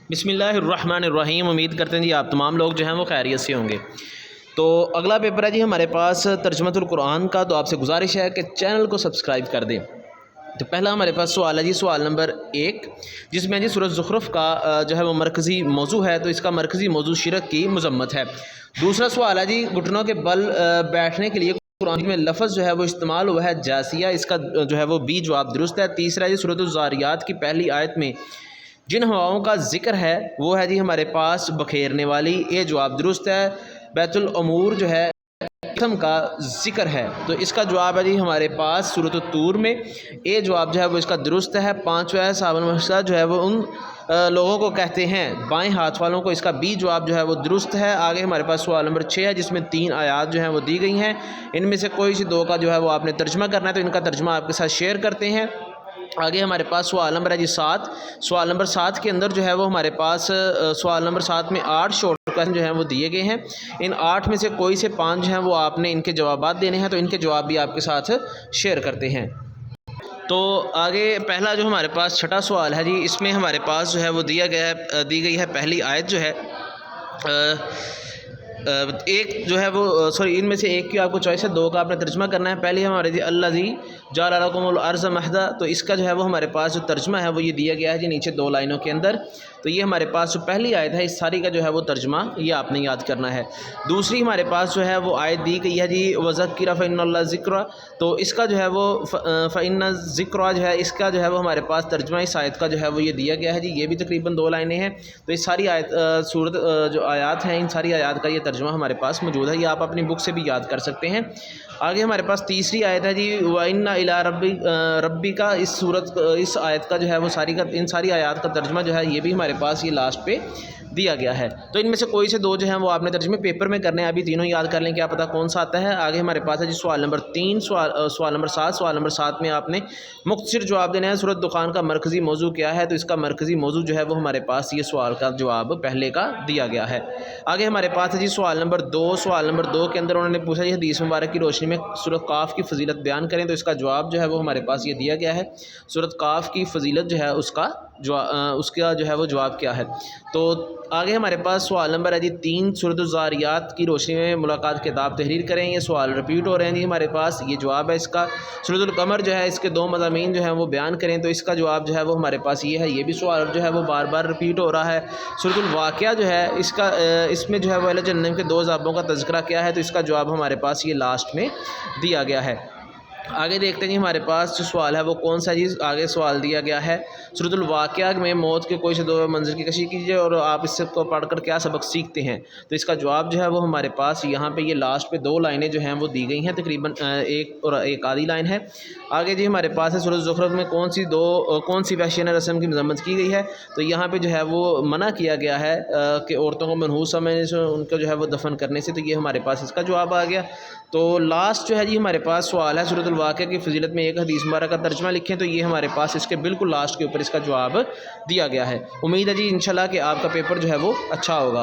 بسم اللہ الرحمن الرحیم۔ امید کرتے ہیں جی آپ تمام لوگ جو ہیں وہ خیریت سے ہوں گے۔ تو اگلا پیپر ہے جی ہمارے پاس ترجمۃ القرآن کا، تو آپ سے گزارش ہے کہ چینل کو سبسکرائب کر دیں۔ تو پہلا ہمارے پاس سوال ہے جی، سوال نمبر 1، جس میں جی سورۃ زخرف کا جو ہے وہ مرکزی موضوع ہے، تو اس کا مرکزی موضوع شرک کی مذمت ہے۔ دوسرا سوال ہے جی، گھٹنوں کے بل بیٹھنے کے لیے قرآن میں لفظ جو ہے وہ استعمال ہوا ہے جاسیہ، اس کا جو ہے وہ بی جواب درست ہے۔ تیسرا جی، سورۃ الذاریات کی پہلی آیت میں جن ہواؤں کا ذکر ہے وہ ہے جی ہمارے پاس بکھیرنے والی، یہ جواب درست ہے۔ بیت العمور جو ہے قسم کا ذکر ہے، تو اس کا جواب ہے جی ہمارے پاس سورۃ الطور میں، یہ جواب جو ہے وہ اس کا درست ہے۔ پانچواں ہے صاحب المشرق جو ہے وہ ان لوگوں کو کہتے ہیں بائیں ہاتھ والوں کو، اس کا بی جواب جو ہے وہ درست ہے۔ آگے ہمارے پاس سوال نمبر 6 ہے، جس میں 3 آیات جو ہیں وہ دی گئی ہیں، ان میں سے کوئی سی 2 کا جو ہے وہ آپ نے ترجمہ کرنا ہے، تو ان کا ترجمہ آپ کے ساتھ شیئر کرتے ہیں۔ آگے ہمارے پاس سوال نمبر ہے جی 7۔ سوال نمبر 7 کے اندر جو ہے وہ ہمارے پاس سوال نمبر 7 میں 8 شارٹ کویسچن جو ہیں وہ دیے گئے ہیں، ان 8 میں سے کوئی سے 5 جو ہیں وہ آپ نے ان کے جوابات دینے ہیں، تو ان کے جواب بھی آپ کے ساتھ شیئر کرتے ہیں۔ تو آگے پہلا جو ہمارے پاس چھٹا سوال ہے جی، اس میں ہمارے پاس جو ہے وہ دی گئی ہے پہلی آیت جو ہے ایک جو ہے وہ ان میں سے ایک کی آپ کو چوائس ہے، 2 کا آپ نے ترجمہ کرنا ہے۔ پہلی ہمارے جی الذی جعل لکم الارض مہدا، تو اس کا جو ہے وہ ہمارے پاس جو ترجمہ ہے وہ یہ دیا گیا ہے جی نیچے 2 لائنوں کے اندر، تو یہ ہمارے پاس جو پہلی آیت ہے اس ساری کا جو ہے وہ ترجمہ یہ آپ نے یاد کرنا ہے۔ دوسری ہمارے پاس جو ہے وہ آیت دی گئی ہے جی وذکر فإن اللہ ذکر، تو اس کا جو ہے وہ فإن ذکر جو ہے اس کا جو ہے وہ ہمارے پاس ترجمہ اس آیت کا جو ہے وہ یہ دیا گیا ہے جی، یہ بھی تقریباً 2 لائنیں ہیں، تو اس ساری آیت صورت جو آیات ہیں ان ساری آیات کا یہ ترجمہ ہمارے پاس موجود ہے، یہ آپ اپنی بک سے بھی یاد کر سکتے ہیں۔ آگے ہمارے پاس تیسری آیت ہے جی وَإِنَّ إِلَىٰ رَبِّكَ، اس آیت کا جو ہے وہ ان ساری آیات کا ترجمہ جو ہے یہ بھی ہمارے پاس یہ لاسٹ پہ دیا گیا ہے، تو ان میں سے کوئی سے 2 جو ہیں وہ آپ نے ترجمے پیپر میں کرنے ہیں، ابھی تینوں یاد کر لیں، کیا پتہ کون سا آتا ہے۔ آگے ہمارے پاس ہے جی سوال نمبر 3، سوال نمبر 7۔ سوال نمبر 7 میں آپ نے مختصر جواب دینا ہے، سورۃ دخان کا مرکزی موضوع کیا ہے، تو اس کا مرکزی موضوع جو ہے وہ ہمارے پاس یہ سوال کا جواب پہلے کا دیا گیا ہے۔ آگے ہمارے پاس ہے جی سوال نمبر 2۔ سوال نمبر 2 کے اندر انہوں نے پوچھا جی حدیث مبارک کی روشنی میں سورۃ قاف کی فضیلت بیان کریں، تو اس کا جواب جو ہے وہ ہمارے پاس یہ دیا گیا ہے، سورۃ قاف کی فضیلت جو ہے اس کا جو ہے وہ جواب کیا ہے۔ تو آگے ہمارے پاس سوال نمبر ہے جی 3، سورۃ الذاریات کی روشنی میں ملاقات کتاب تحریر کریں، یہ سوال رپیٹ ہو رہے ہیں جی ہمارے پاس، یہ جواب ہے اس کا۔ سورۃ القمر جو ہے اس کے 2 مضامین جو ہیں وہ بیان کریں، تو اس کا جواب جو ہے وہ ہمارے پاس یہ ہے، یہ بھی سوال جو ہے وہ بار بار رپیٹ ہو رہا ہے۔ سورۃ الواقعہ جو ہے اس میں جو ہے وہ اہل جہنم کے 2 عذابوں کا تذکرہ کیا ہے، تو اس کا جواب ہمارے پاس یہ لاسٹ میں دیا گیا ہے۔ آگے دیکھتے ہیں جی ہمارے پاس جو سوال ہے وہ کون سا چیز آگے سوال دیا گیا ہے، سورۃ الواقعہ میں موت کے کوئی سے 2 منظر کی کشی کیجیے اور آپ اس سے کو پڑھ کر کیا سبق سیکھتے ہیں، تو اس کا جواب جو ہے وہ ہمارے پاس یہاں پہ یہ لاسٹ پہ 2 لائنیں جو ہیں وہ دی گئی ہیں، تقریباً ایک آدھی لائن ہے۔ آگے جی ہمارے پاس ہے سورۃ زخرف میں کون سی وحشیانہ رسم کی مذمت کی گئی ہے، تو یہاں پہ جو ہے وہ منع کیا گیا ہے کہ عورتوں کو منحوس سمجھنے سے، ان کو جو ہے وہ دفن کرنے سے، تو یہ ہمارے پاس اس کا جواب آ گیا۔ تو لاسٹ جو ہے جی ہمارے پاس سوال ہے سورۃ الواقعہ کی فضیلت میں ایک حدیث مبارک کا ترجمہ لکھیں، تو یہ ہمارے پاس اس کے بالکل لاسٹ کے اوپر اس کا جواب دیا گیا ہے۔ امید ہے جی انشاءاللہ کہ آپ کا پیپر جو ہے وہ اچھا ہوگا۔